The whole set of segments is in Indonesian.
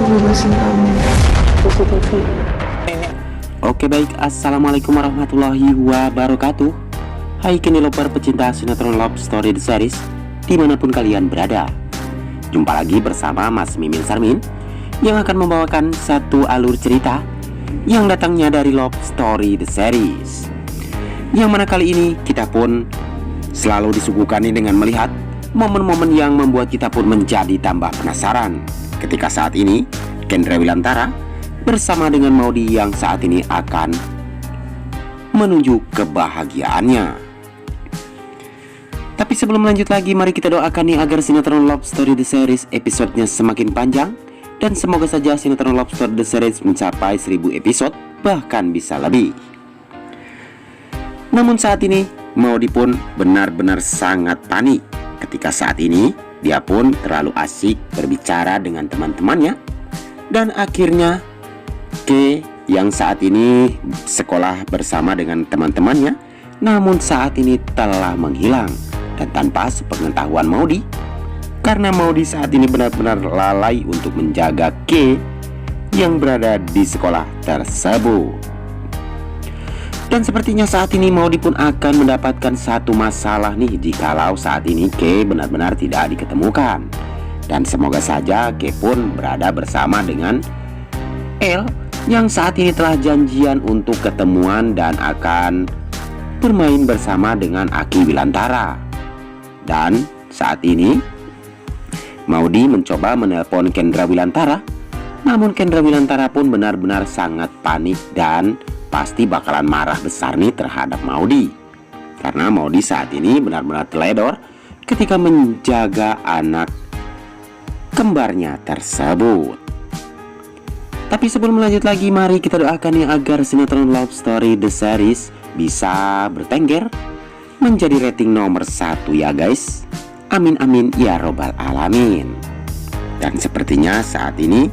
bebasin kamu. CCTV. Oke baik, assalamualaikum warahmatullahi wabarakatuh. Hai lover pecinta sinetron Love Story The Series dimanapun kalian berada. Jumpa lagi bersama Mas Mimin Sarmin yang akan membawakan satu alur cerita yang datangnya dari Love Story The Series, yang mana kali ini kita pun selalu disuguhkan dengan melihat momen-momen yang membuat kita pun menjadi tambah penasaran ketika saat ini Kendra Wilantara bersama dengan Maudy yang saat ini akan menuju kebahagiaannya. Tapi sebelum lanjut lagi, mari kita doakan nih agar sinetron Love Story The Series episodenya semakin panjang, dan semoga saja sinetron Love Story The Series mencapai 1000 episode, bahkan bisa lebih. Namun saat ini Maudy pun benar-benar sangat panik ketika saat ini dia pun terlalu asik berbicara dengan teman-temannya, dan akhirnya K yang saat ini sekolah bersama dengan teman-temannya, namun saat ini telah menghilang dan tanpa sepengetahuan Maudy, karena Maudy saat ini benar-benar lalai untuk menjaga K yang berada di sekolah tersebut. Dan sepertinya saat ini Maudy pun akan mendapatkan satu masalah nih jikalau saat ini K benar-benar tidak diketemukan. Dan semoga saja K pun berada bersama dengan L yang saat ini telah janjian untuk ketemuan dan akan bermain bersama dengan Aki Wilantara. Dan saat ini Maudy mencoba menelpon Kendra Wilantara, namun Kendra Wilantara pun benar-benar sangat panik dan pasti bakalan marah besar nih terhadap Maudy, karena Maudy saat ini benar-benar teledor ketika menjaga anak kembarnya tersebut. Tapi sebelum lanjut lagi, mari kita doakan nih agar sinetron Love Story The Series bisa bertengger menjadi rating nomor 1 ya guys. Amin amin ya robbal alamin. Dan sepertinya saat ini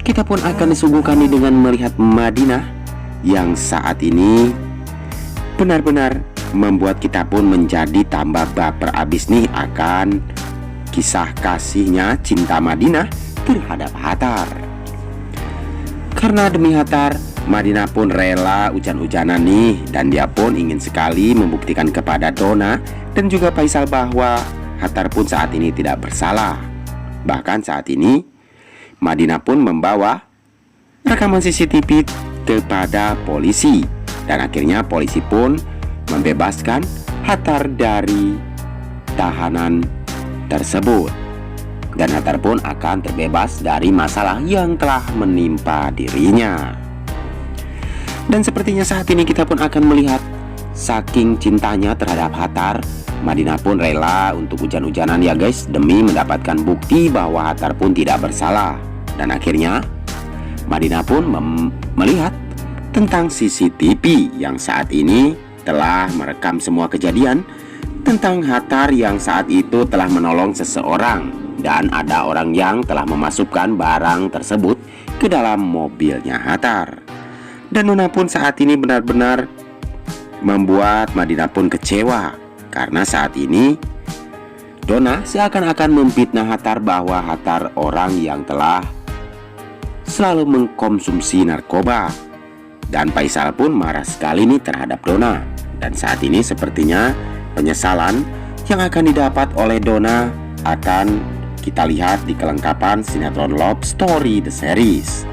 kita pun akan disuguhkan nih dengan melihat Madinah yang saat ini benar-benar membuat kita pun menjadi tambah baper abis nih akan kisah kasihnya cinta Madinah terhadap Hattar. Karena demi Hattar, Madinah pun rela hujan-hujanan nih, dan dia pun ingin sekali membuktikan kepada Donna dan juga Faisal bahwa Hattar pun saat ini tidak bersalah. Bahkan saat ini Madinah pun membawa rekaman CCTV kepada polisi, dan akhirnya polisi pun membebaskan Hattar dari tahanan tersebut, dan Hattar pun akan terbebas dari masalah yang telah menimpa dirinya. Dan sepertinya saat ini kita pun akan melihat saking cintanya terhadap Hattar, Madinah pun rela untuk hujan-hujanan ya guys, demi mendapatkan bukti bahwa Hattar pun tidak bersalah. Dan akhirnya Madinah pun melihat tentang CCTV yang saat ini telah merekam semua kejadian tentang Hattar yang saat itu telah menolong seseorang, dan ada orang yang telah memasukkan barang tersebut ke dalam mobilnya Hattar. Dan Nona pun saat ini benar-benar membuat Madinah pun kecewa, karena saat ini Donna seakan-akan memfitnah Hattar bahwa Hattar orang yang telah selalu mengkonsumsi narkoba. Dan Faisal pun marah sekali nih terhadap Donna. Dan saat ini sepertinya penyesalan yang akan didapat oleh Donna akan kita lihat di kelengkapan sinetron Love Story The Series.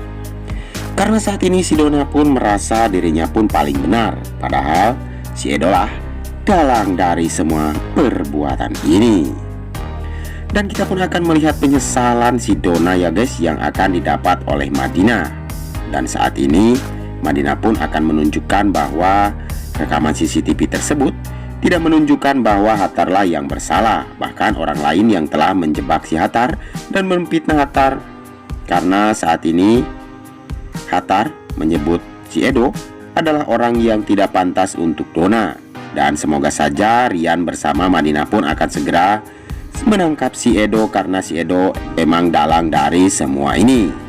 Karena saat ini si Donna pun merasa dirinya pun paling benar, padahal si Edo lah dalang dari semua perbuatan ini. Dan kita pun akan melihat penyesalan si Donna ya guys yang akan didapat oleh Madinah. Dan saat ini Madinah pun akan menunjukkan bahwa rekaman CCTV tersebut tidak menunjukkan bahwa Hattar lah yang bersalah, bahkan orang lain yang telah menjebak si Hattar dan memfitnah Hattar. Karena saat ini Hattar menyebut si Edo adalah orang yang tidak pantas untuk Donna. Dan semoga saja Rian bersama Madinah pun akan segera menangkap si Edo, karena si Edo memang dalang dari semua ini.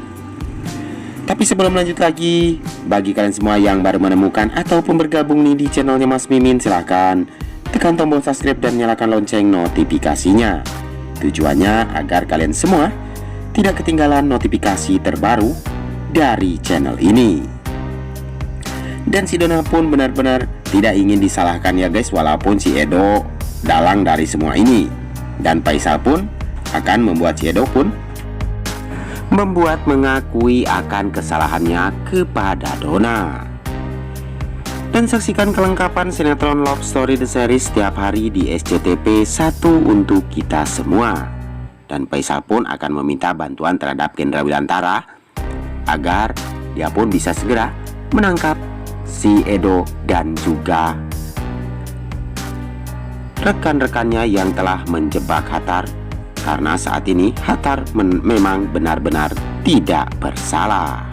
Tapi sebelum lanjut lagi, bagi kalian semua yang baru menemukan ataupun bergabung nih di channelnya Mas Mimin, silahkan tekan tombol subscribe dan nyalakan lonceng notifikasinya. Tujuannya agar kalian semua tidak ketinggalan notifikasi terbaru dari channel ini. Dan si Dona pun benar-benar tidak ingin disalahkan ya guys, walaupun si Edo dalang dari semua ini. Dan Faisal pun akan membuat si Edo pun mengakui akan kesalahannya kepada Dona. Dan saksikan kelengkapan sinetron Love Story The Series setiap hari di SCTV 1 untuk kita semua. Dan Faisal pun akan meminta bantuan terhadap Kendra Wilantara agar dia pun bisa segera menangkap si Edo dan juga rekan-rekannya yang telah menjebak Hattar, karena saat ini Hattar memang benar-benar tidak bersalah.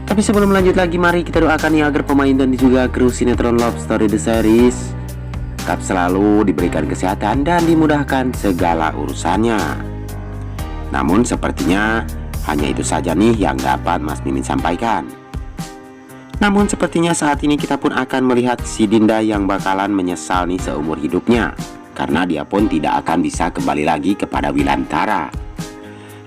Tapi sebelum lanjut lagi, mari kita doakan ya agar pemain dan juga kru sinetron Love Story The Series tetap selalu diberikan kesehatan dan dimudahkan segala urusannya. Namun sepertinya hanya itu saja nih yang dapat Mas Mimin sampaikan. Namun sepertinya saat ini kita pun akan melihat si Dinda yang bakalan menyesal nih seumur hidupnya, karena dia pun tidak akan bisa kembali lagi kepada Wilantara.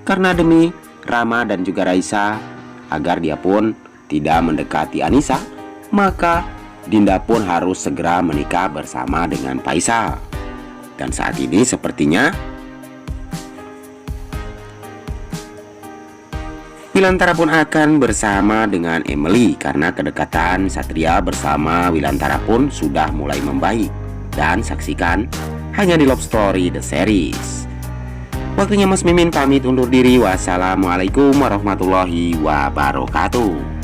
Karena demi Rama dan juga Raisa, agar dia pun tidak mendekati Anissa, maka Dinda pun harus segera menikah bersama dengan Faisal. Dan saat ini sepertinya Wilantara pun akan bersama dengan Emily, karena kedekatan Satria bersama Wilantara pun sudah mulai membaik. Dan saksikan hanya di Love Story The Series. Waktunya Mas Mimin pamit undur diri. Wassalamualaikum warahmatullahi wabarakatuh.